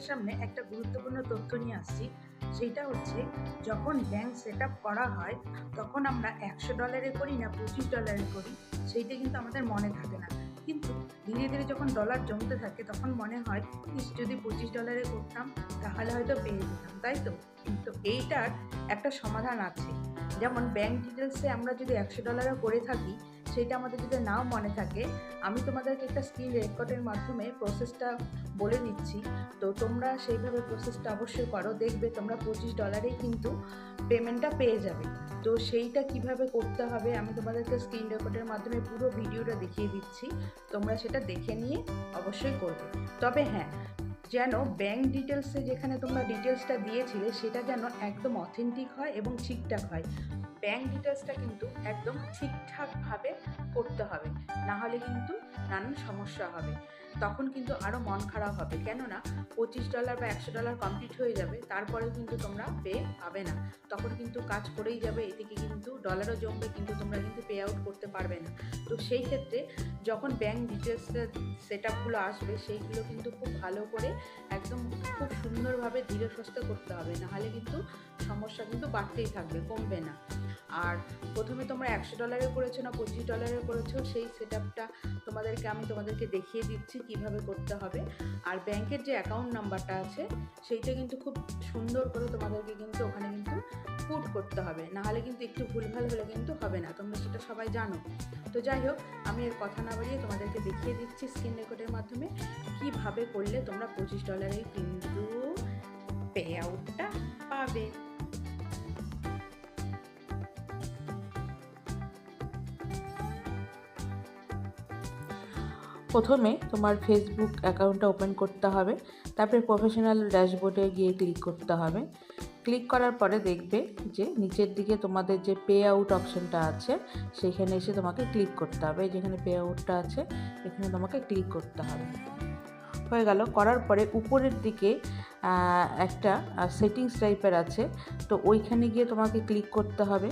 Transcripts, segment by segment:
সামনে একটা গুরুত্বপূর্ণ তথ্য নিয়ে আসছি। সেইটা হচ্ছে, যখন ব্যাংক সেট আপ করা হয় তখন আমরা $100 করি না $25 করি, সেইটা কিন্তু আমাদের মনে থাকে না। কিন্তু ধীরে ধীরে যখন ডলার জমতে থাকে তখন মনে হয়, ইস যদি $25 করতাম তাহলে হয়তো পেয়ে যেতাম, তাই তো? তো এইটার একটা সমাধান আছে। যেমন ব্যাংক ডিটেলসে আমরা যদি $100 করে থাকি, সেটা আমাদের যদি নাও মনে থাকে, আমি তোমাদেরকে একটা স্ক্রিন রেকর্ডের মাধ্যমে প্রসেসটা বলে দিচ্ছি। তো তোমরা সেইভাবে প্রসেসটা অবশ্যই করো, দেখবে তোমরা $25 কিন্তু পেমেন্টটা পেয়ে যাবে। তো সেইটা কিভাবে করতে হবে আমি তোমাদেরকে স্ক্রিন রেকর্ডের মাধ্যমে পুরো ভিডিওটা দেখিয়ে দিচ্ছি, তোমরা সেটা দেখে নিয়ে অবশ্যই করবে। তবে হ্যাঁ, যেন ব্যাংক ডিটেলসে যেখানে তোমরা ডিটেলসটা দিয়েছিলে সেটা যেন একদম অথেন্টিক হয় এবং ঠিকঠাক হয়। ব্যাংক ডিটেলসটা কিন্তু একদম ঠিকঠাকভাবে করতে হবে, না হলে কিন্তু নানান সমস্যা হবে। তখন কিন্তু আরও মন খারাপ হবে, কেননা $25 বা $100 কমপ্লিট হয়ে যাবে, তারপরেও কিন্তু তোমরা পে পাবে না। তখন কিন্তু কাজ করেই যাবে, এদিকে কিন্তু ডলারও জমবে, কিন্তু তোমরা কিন্তু পে আউট করতে পারবে না। তো সেই ক্ষেত্রে যখন ব্যাংক ডিটেলসের সেট আপগুলো আসবে, সেইগুলো কিন্তু খুব ভালো করে একদম খুব সুন্দরভাবে ধীরে সুস্থে করতে হবে, নাহলে কিন্তু সমস্যা কিন্তু বাড়তেই থাকবে, কমবে না। আর প্রথমে তোমরা $100 করেছো না $25 করেছো, সেই সেট আপটা তোমাদেরকে দেখিয়ে দিচ্ছি কিভাবে করতে হবে। আর ব্যাংকের যে অ্যাকাউন্ট নাম্বারটা আছে সেইটা কিন্তু খুব সুন্দর করে তোমাদেরকে কিন্তু ওখানে কিন্তু পুট করতে হবে, নাহলে কিন্তু একটু ভুলভাল হলে কিন্তু হবে না, তোমরা সেটা সবাই জানো। তো যাই হোক, আমি এর কথা না বাড়িয়ে তোমাদেরকে দেখিয়ে দিচ্ছি স্ক্রিন রেকর্ডের মাধ্যমে কিভাবে করলে তোমরা $25 কিন্তু পে আউটটা পাবে। প্রথমে তোমার ফেসবুক অ্যাকাউন্টটা ওপেন করতে হবে, তারপরে প্রফেশনাল ড্যাশবোর্ডে গিয়ে ক্লিক করতে হবে। ক্লিক করার পরে দেখবে যে নিচের দিকে তোমাদের যে পে আউট অপশানটা আছে সেখানে এসে তোমাকে ক্লিক করতে হবে। যেখানে পে আউটটা আছে এখানে তোমাকে ক্লিক করতে হবে। হয়ে গেল। করার পরে উপরের দিকে একটা সেটিংস টাইপের আছে, তো ওইখানে গিয়ে তোমাকে ক্লিক করতে হবে।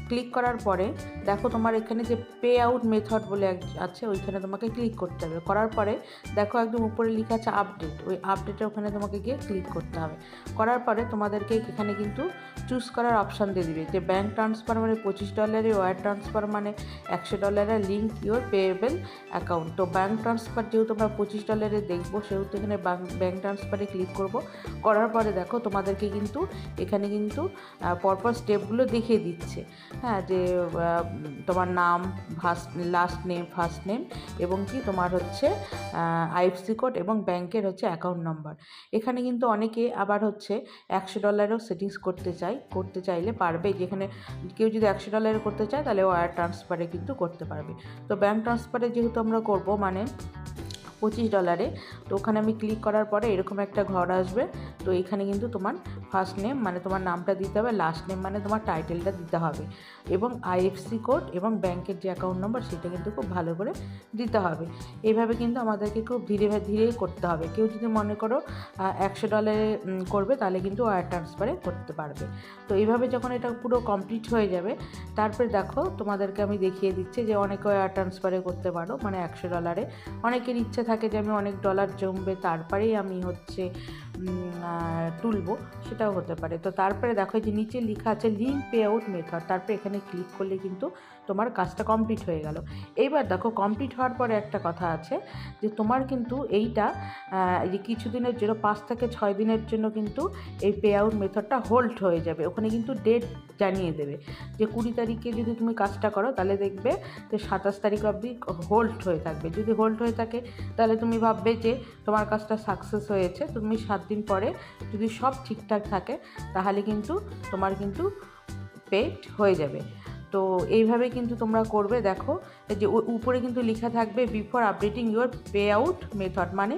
ক্লিক করার পরে দেখো তোমার এখানে যে পে আউট মেথড বলে আছে ওইখানে তোমাকে ক্লিক করতে হবে। করার পরে দেখো একদম উপরে লেখা আছে আপডেট, ওই আপডেটের ওখানে তোমাকে গিয়ে ক্লিক করতে হবে। করার পরে তোমাদেরকে এখানে কিন্তু চুজ করার অপশান দিয়ে দিবে যে ব্যাঙ্ক ট্রান্সফার মানে $25, ওয়ার ট্রান্সফার মানে $100, লিঙ্ক ইউর পেয়েবল অ্যাকাউন্ট। তো ব্যাঙ্ক ট্রান্সফার যেহেতু আমরা $25 দেখবো, সেহেতু এখানে ব্যাঙ্ক ট্রান্সফারে ক্লিক করব। করার পরে দেখো তোমাদেরকে কিন্তু এখানে কিন্তু পরপর স্টেপগুলো দেখিয়ে দিচ্ছে। হ্যাঁ, যে তোমার নাম, লাস্ট নেম, ফার্স্ট নেম এবং কি তোমার হচ্ছে আইএফসি কোড এবং ব্যাংকের হচ্ছে অ্যাকাউন্ট নাম্বার। এখানে কিন্তু অনেকে আবার হচ্ছে $100 সেটিংস করতে চাইলে পারবে। যেখানে কেউ যদি $100 করতে চায় তাহলে ওয়ার ট্রান্সফারে কিন্তু করতে পারবে। তো ব্যাঙ্ক ট্রান্সফারে যেহেতু আমরা করব মানে $25, তো ওখানে আমি ক্লিক করার পরে এরকম একটা ঘর আসবে। তো এখানে কিন্তু তোমার ফার্স্ট নেম মানে তোমার নামটা দিতে হবে, লাস্ট নেম মানে তোমার টাইটেলটা দিতে হবে এবং আইএফসি কোড এবং ব্যাংকের যে অ্যাকাউন্ট নাম্বার সেটা কিন্তু খুব ভালো করে দিতে হবে। এইভাবে কিন্তু আমাদেরকে খুব ধীরে ধীরে করতে হবে। কেউ যদি মনে করো $100 করবে তাহলে কিন্তু ওয়ার ট্রান্সফারে করতে পারবে। তো এইভাবে যখন এটা পুরো কমপ্লিট হয়ে যাবে, তারপরে দেখো তোমাদেরকে আমি দেখিয়ে দিচ্ছি যে অনেকে ওয়ার ট্রান্সফারে করতে পারো মানে $100। অনেকের ইচ্ছে থাকে যে আমি অনেক ডলার জমবে তারপরেই আমি হচ্ছে তুলবো, সেটাও হতে পারে। তো তারপরে দেখো যে নিচে লেখা আছে লিঙ্ক পে আউট মেথড, তারপরে এখানে ক্লিক করলে কিন্তু তোমার কাজটা কমপ্লিট হয়ে গেল। এইবার দেখো কমপ্লিট হওয়ার পরে একটা কথা আছে যে তোমার কিন্তু এইটা যে কিছুদিনের জন্য 5 থেকে 6 দিনের জন্য কিন্তু এই পে আউট মেথডটা হোল্ড হয়ে যাবে। ওখানে কিন্তু ডেট জানিয়ে দেবে যে 20 তারিখে যদি তুমি কাজটা করো তাহলে দেখবে যে 27 তারিখ অবধি হোল্ড হয়ে থাকবে। যদি হোল্ড হয়ে থাকে তাহলে তুমি ভাববে যে তোমার কাজটা সাকসেস হয়েছে। তুমি 7 দিন পরে যদি সব ঠিকঠাক থাকে তাহলে কিন্তু তোমার কিন্তু পেড হয়ে যাবে। তো এইভাবে কিন্তু তোমরা করবে। দেখো যে উপরে কিন্তু লেখা থাকবে before updating your pay out method, মানে